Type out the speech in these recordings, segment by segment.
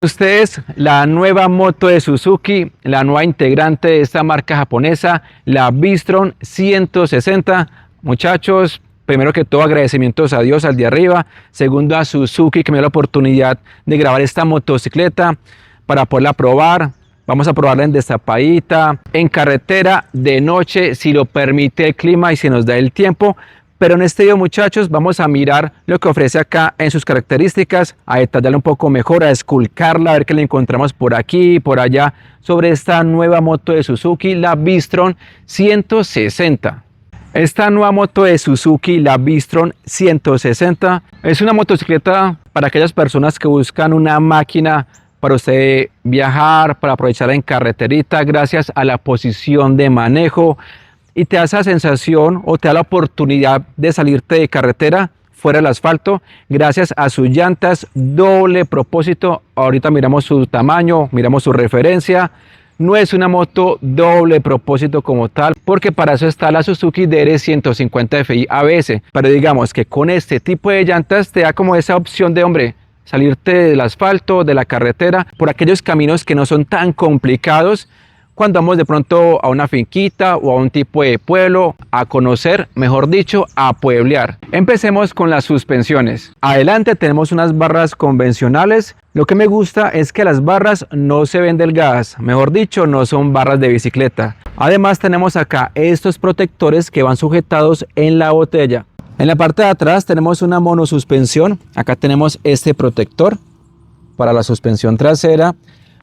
Ustedes la nueva moto de Suzuki, la nueva integrante de esta marca japonesa, la V-Strom 160. Muchachos, primero que todo agradecimientos a Dios al de arriba, segundo a Suzuki que me dio la oportunidad de grabar esta motocicleta para poderla probar. Vamos a probarla en destapadita, en carretera, de noche, si lo permite el clima y si nos da el tiempo. Pero en este video, muchachos, vamos a mirar lo que ofrece acá en sus características, a detallarla un poco mejor, a esculcarla, a ver qué le encontramos por aquí y por allá sobre esta nueva moto de Suzuki, la V-Strom 160. Esta nueva moto de Suzuki, la V-Strom 160, es una motocicleta para aquellas personas que buscan una máquina para usted viajar, para aprovechar en carreterita, gracias a la posición de manejo. Y te da esa sensación o te da la oportunidad de salirte de carretera fuera del asfalto gracias a sus llantas doble propósito. Ahorita miramos su tamaño, miramos su referencia. No es una moto doble propósito como tal, porque para eso está la Suzuki DR150 FI ABS. Pero digamos que con este tipo de llantas te da como esa opción de, hombre, salirte del asfalto, de la carretera, por aquellos caminos que no son tan complicados, cuando vamos de pronto a una finquita o a un tipo de pueblo, a conocer, mejor dicho, a pueblear. Empecemos con las suspensiones. Adelante tenemos unas barras convencionales. Lo que me gusta es que las barras no se ven delgadas, mejor dicho, no son barras de bicicleta. Además tenemos acá estos protectores que van sujetados en la botella. En la parte de atrás tenemos una monosuspensión. Acá tenemos este protector para la suspensión trasera,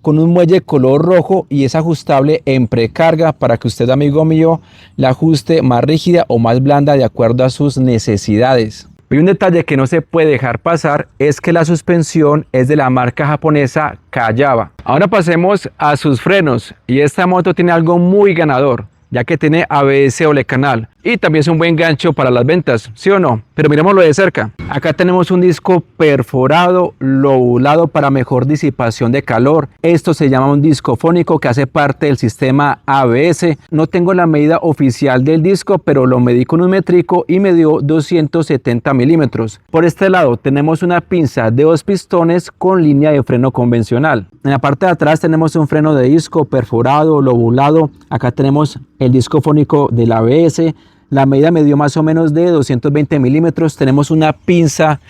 con un muelle color rojo y es ajustable en precarga para que usted, amigo mío, la ajuste más rígida o más blanda de acuerdo a sus necesidades. Y un detalle que no se puede dejar pasar es que la suspensión es de la marca japonesa Kayaba. Ahora pasemos a sus frenos, y esta moto tiene algo muy ganador, ya que tiene ABS doble canal y también es un buen gancho para las ventas, ¿sí o no? Pero miremoslo de cerca. Acá tenemos un disco perforado lobulado para mejor disipación de calor. Esto se llama un disco fónico que hace parte del sistema ABS. No tengo la medida oficial del disco, pero lo medí con un métrico y me dio 270 milímetros. Por este lado tenemos una pinza de 2 pistones con línea de freno convencional. En la parte de atrás tenemos un freno de disco perforado, lobulado. Acá tenemos el disco fónico del ABS. La medida me dio más o menos de 220 milímetros. Tenemos una pinza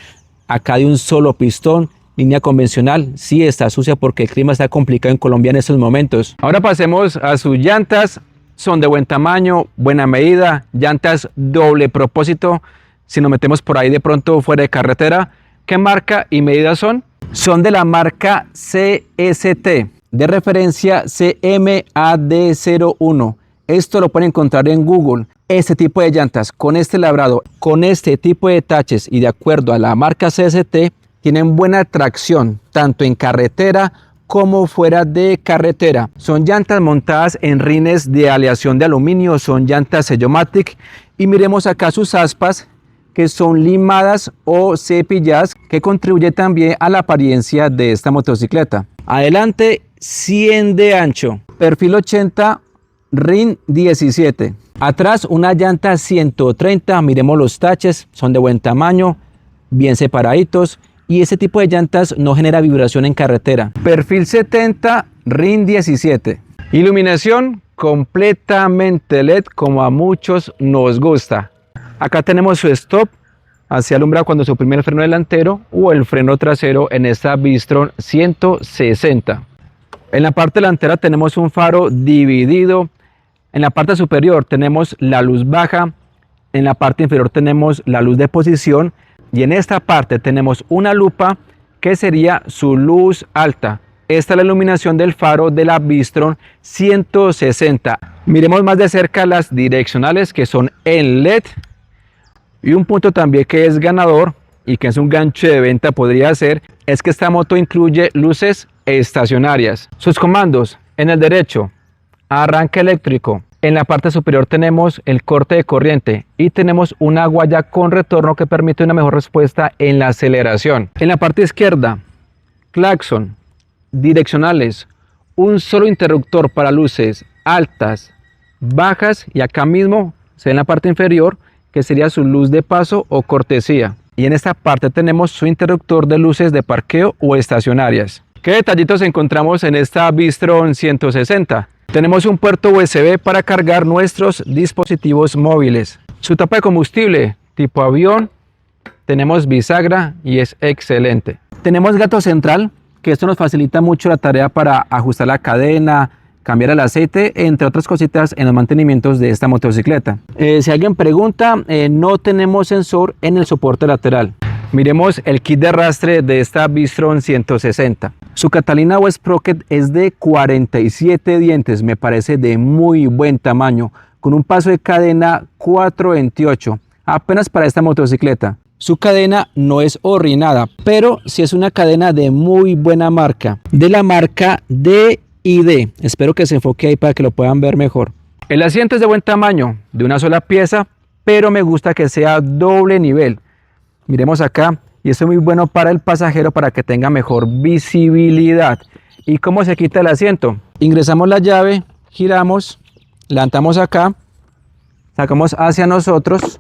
acá de un solo pistón, línea convencional. Sí está sucia porque el clima está complicado en Colombia en estos momentos. Ahora pasemos a sus llantas. Son de buen tamaño, buena medida, llantas doble propósito. Si nos metemos por ahí de pronto fuera de carretera, ¿qué marca y medida son? Son de la marca CST, de referencia CMAD01. Esto lo pueden encontrar en Google. Este tipo de llantas con este labrado, con este tipo de taches y de acuerdo a la marca CST, tienen buena tracción tanto en carretera como fuera de carretera. Son llantas montadas en rines de aleación de aluminio, son llantas Sellomatic, y miremos acá sus aspas que son limadas o cepilladas, que contribuye también a la apariencia de esta motocicleta. Adelante 100 de ancho, perfil 80, RIN 17. Atrás una llanta 130, miremos los taches, son de buen tamaño, bien separaditos, y ese tipo de llantas no genera vibración en carretera. Perfil 70, RIN 17. Iluminación completamente LED, como a muchos nos gusta. Acá tenemos su stop, así alumbra cuando se oprime el freno delantero o el freno trasero en esta V-Strom 160. En la parte delantera tenemos un faro dividido. En la parte superior tenemos la luz baja, en la parte inferior tenemos la luz de posición y en esta parte tenemos una lupa que sería su luz alta. Esta es la iluminación del faro de la V-Strom 160. Miremos más de cerca las direccionales, que son en LED, y un punto también que es ganador y que es un gancho de venta podría ser, es que esta moto incluye luces estacionarias. Sus comandos: en el derecho, arranque eléctrico. En la parte superior tenemos el corte de corriente y tenemos una guaya con retorno que permite una mejor respuesta en la aceleración. En la parte izquierda, claxon, direccionales, un solo interruptor para luces altas, bajas, y acá mismo se ve en la parte inferior que sería su luz de paso o cortesía. Y en esta parte tenemos su interruptor de luces de parqueo o estacionarias. ¿Qué detallitos encontramos en esta Bistron 160? Tenemos un puerto USB para cargar nuestros dispositivos móviles. Su tapa de combustible tipo avión. Tenemos bisagra y es excelente. Tenemos gato central, que esto nos facilita mucho la tarea para ajustar la cadena, cambiar el aceite, entre otras cositas en los mantenimientos de esta motocicleta. Si alguien pregunta, no tenemos sensor en el soporte lateral. Miremos el kit de arrastre de esta Bistron 160. Su Catalina o Sprocket es de 47 dientes, me parece de muy buen tamaño, con un paso de cadena 428, apenas para esta motocicleta. Su cadena no es horrinada, pero sí es una cadena de muy buena marca, de la marca D&D. Espero que se enfoque ahí para que lo puedan ver mejor. El asiento es de buen tamaño, de una sola pieza, pero me gusta que sea doble nivel. Miremos acá, y esto es muy bueno para el pasajero para que tenga mejor visibilidad. ¿Y cómo se quita el asiento? Ingresamos la llave, giramos, levantamos acá, sacamos hacia nosotros.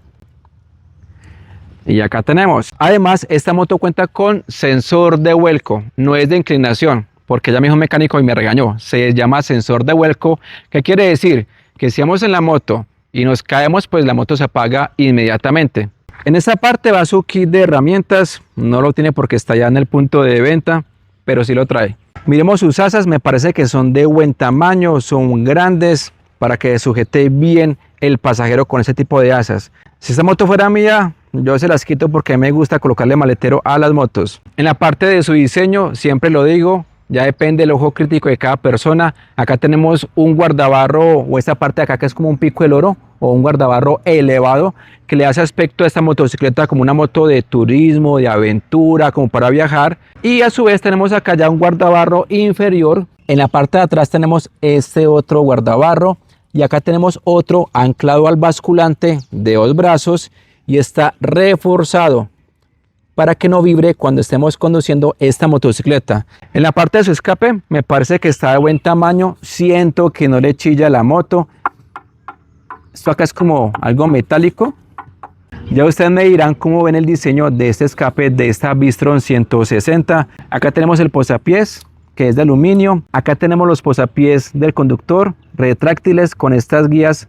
Y acá tenemos. Además, esta moto cuenta con sensor de vuelco, no es de inclinación, porque ya me dijo un mecánico y me regañó. Se llama sensor de vuelco. ¿Qué quiere decir? Que si vamos en la moto y nos caemos, pues la moto se apaga inmediatamente. En esta parte va su kit de herramientas. No lo tiene porque está ya en el punto de venta, pero sí lo trae. Miremos sus asas, me parece que son de buen tamaño, son grandes para que sujete bien el pasajero con ese tipo de asas. Si esta moto fuera mía, yo se las quito porque me gusta colocarle maletero a las motos. En la parte de su diseño, siempre lo digo, ya depende del ojo crítico de cada persona. Acá tenemos un guardabarro, o esta parte de acá que es como un pico del oro, o un guardabarro elevado, que le hace aspecto a esta motocicleta como una moto de turismo, de aventura, como para viajar. Y a su vez tenemos acá ya un guardabarro inferior. En la parte de atrás tenemos este otro guardabarro. Y acá tenemos otro anclado al basculante de 2 brazos. Y está reforzado para que no vibre cuando estemos conduciendo esta motocicleta. En la parte de su escape me parece que está de buen tamaño, siento que no le chilla la moto. Esto acá es como algo metálico. Ya ustedes me dirán cómo ven el diseño de este escape de esta Bistron 160. Acá tenemos el posapiés, que es de aluminio. Acá tenemos los posapiés del conductor, retráctiles con estas guías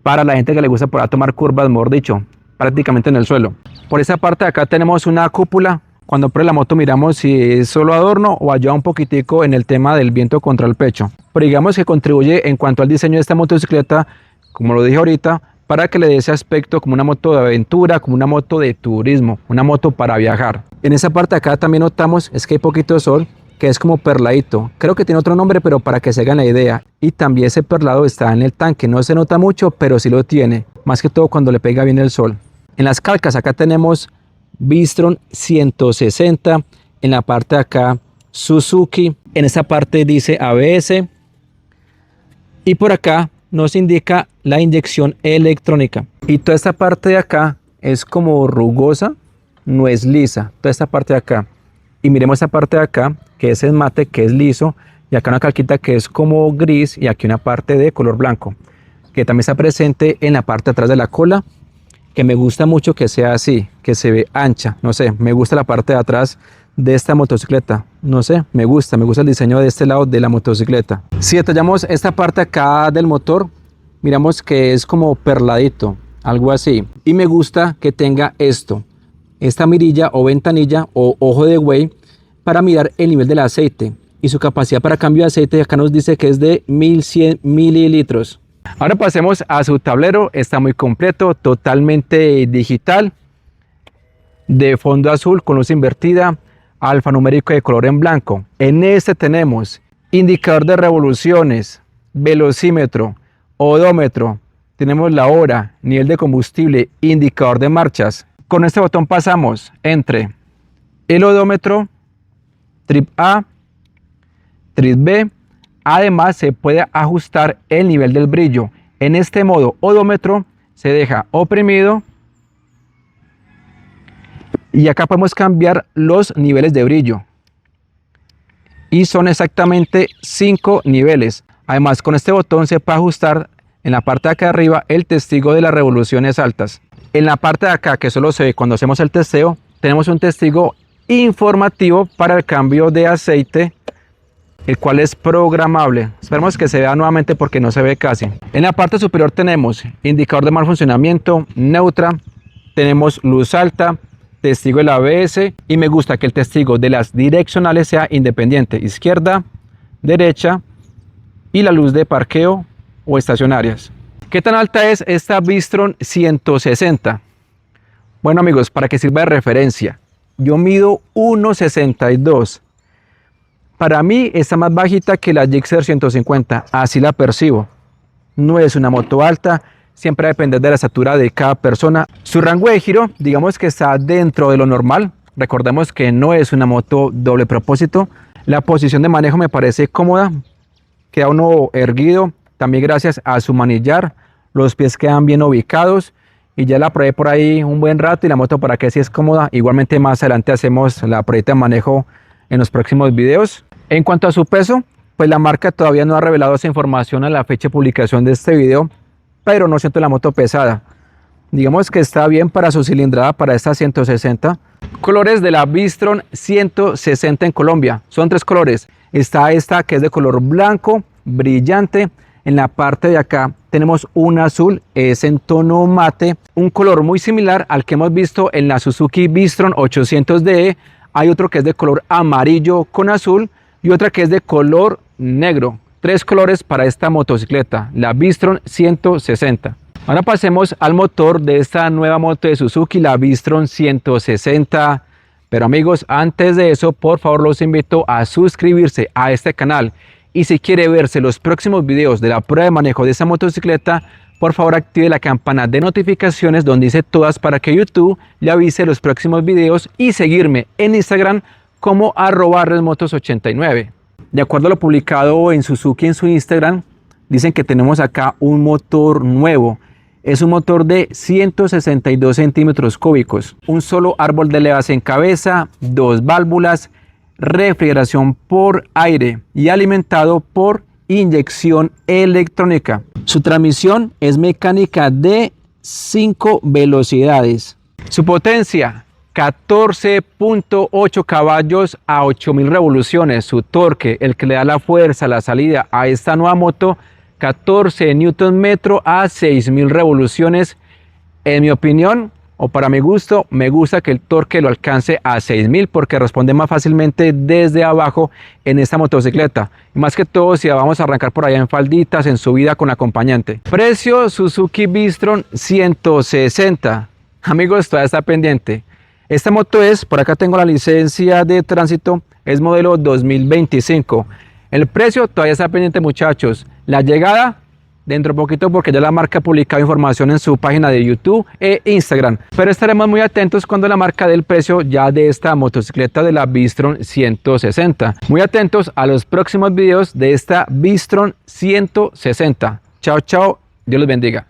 para la gente que le gusta poder tomar curvas, mejor dicho, prácticamente en el suelo. Por esa parte de acá tenemos una cúpula. Cuando por la moto miramos si es solo adorno o ayuda un poquitico en el tema del viento contra el pecho. Pero digamos que contribuye en cuanto al diseño de esta motocicleta, como lo dije ahorita, para que le dé ese aspecto como una moto de aventura, como una moto de turismo, una moto para viajar. En esa parte de acá también notamos es que hay poquito sol, que es como perladito. Creo que tiene otro nombre, pero para que se hagan la idea. Y también ese perlado está en el tanque. No se nota mucho, pero sí lo tiene. Más que todo cuando le pega bien el sol. En las calcas acá tenemos Bistron 160. En la parte de acá Suzuki. En esta parte dice ABS. Y por acá nos indica la inyección electrónica. Y toda esta parte de acá es como rugosa, no es lisa. Toda esta parte de acá. Y miremos esta parte de acá, que es el mate, que es liso. Y acá una calquita que es como gris. Y aquí una parte de color blanco, que también está presente en la parte de atrás de la cola, que me gusta mucho que sea así, que se ve ancha. No sé, me gusta la parte de atrás de esta motocicleta. No sé, me gusta el diseño de este lado de la motocicleta. Si detallamos esta parte acá del motor, miramos que es como perladito, algo así. Y me gusta que tenga esta mirilla o ventanilla o ojo de buey para mirar el nivel del aceite. Y su capacidad para cambio de aceite acá nos dice que es de 1100 mililitros. Ahora pasemos a su tablero. Está muy completo, totalmente digital, de fondo azul con luz invertida, alfanumérico de color en blanco. En este tenemos indicador de revoluciones, velocímetro, odómetro, tenemos la hora, nivel de combustible, indicador de marchas. Con este botón pasamos entre el odómetro, trip A, trip B. Además se puede ajustar el nivel del brillo. En este modo odómetro se deja oprimido y acá podemos cambiar los niveles de brillo. Y son exactamente 5 niveles. Además con este botón se puede ajustar en la parte de acá arriba el testigo de las revoluciones altas. En la parte de acá que solo se ve cuando hacemos el testeo, tenemos un testigo informativo para el cambio de aceite, el cual es programable. Esperemos que se vea nuevamente porque no se ve casi. En la parte superior tenemos indicador de mal funcionamiento, neutra, tenemos luz alta, testigo del ABS, y me gusta que el testigo de las direccionales sea independiente, izquierda, derecha, y la luz de parqueo o estacionarias. ¿Qué tan alta es esta Bistron 160? Bueno amigos, para que sirva de referencia, yo mido 1,62. Para mí está más bajita que la Gixxer 150, así la percibo. No es una moto alta, siempre depende de la estatura de cada persona. Su rango de giro, digamos que está dentro de lo normal. Recordemos que no es una moto doble propósito. La posición de manejo me parece cómoda, queda uno erguido, también gracias a su manillar. Los pies quedan bien ubicados y ya la probé por ahí un buen rato y la moto para que sí es cómoda. Igualmente más adelante hacemos la prueba de manejo en los próximos videos. En cuanto a su peso, pues la marca todavía no ha revelado esa información a la fecha de publicación de este video, pero no siento la moto pesada. Digamos que está bien para su cilindrada para esta 160. Colores de la Bistron 160 en Colombia. Son 3 colores. Está esta que es de color blanco, brillante. En la parte de acá tenemos un azul, es en tono mate. Un color muy similar al que hemos visto en la Suzuki Bistron 800DE. Hay otro que es de color amarillo con azul y otra que es de color negro. 3 colores para esta motocicleta, la Bistron 160. Ahora pasemos al motor de esta nueva moto de Suzuki, la Bistron 160. Pero amigos, antes de eso, por favor los invito a suscribirse a este canal. Y si quiere verse los próximos videos de la prueba de manejo de esta motocicleta, por favor active la campana de notificaciones donde dice todas para que YouTube le avise los próximos videos y seguirme en Instagram como @redmotos89. De acuerdo a lo publicado en Suzuki en su Instagram, dicen que tenemos acá un motor nuevo. Es un motor de 162 centímetros cúbicos, un solo árbol de levas en cabeza, 2 válvulas, refrigeración por aire y alimentado por inyección electrónica. Su transmisión es mecánica de 5 velocidades. Su potencia, 14.8 caballos a 8.000 revoluciones. Su torque, el que le da la fuerza, la salida a esta nueva moto, 14 Nm a 6.000 revoluciones. En mi opinión, o para mi gusto, me gusta que el torque lo alcance a 6.000 porque responde más fácilmente desde abajo en esta motocicleta. Y más que todo si vamos a arrancar por allá en falditas, en subida con acompañante. Precio Suzuki Bistron 160. Amigos, todavía está pendiente. Esta moto es, por acá tengo la licencia de tránsito, es modelo 2025. El precio todavía está pendiente, muchachos. La llegada, dentro de poquito, porque ya la marca ha publicado información en su página de YouTube e Instagram. Pero estaremos muy atentos cuando la marca dé el precio ya de esta motocicleta de la Bistron 160. Muy atentos a los próximos videos de esta Bistron 160. Chao, chao. Dios los bendiga.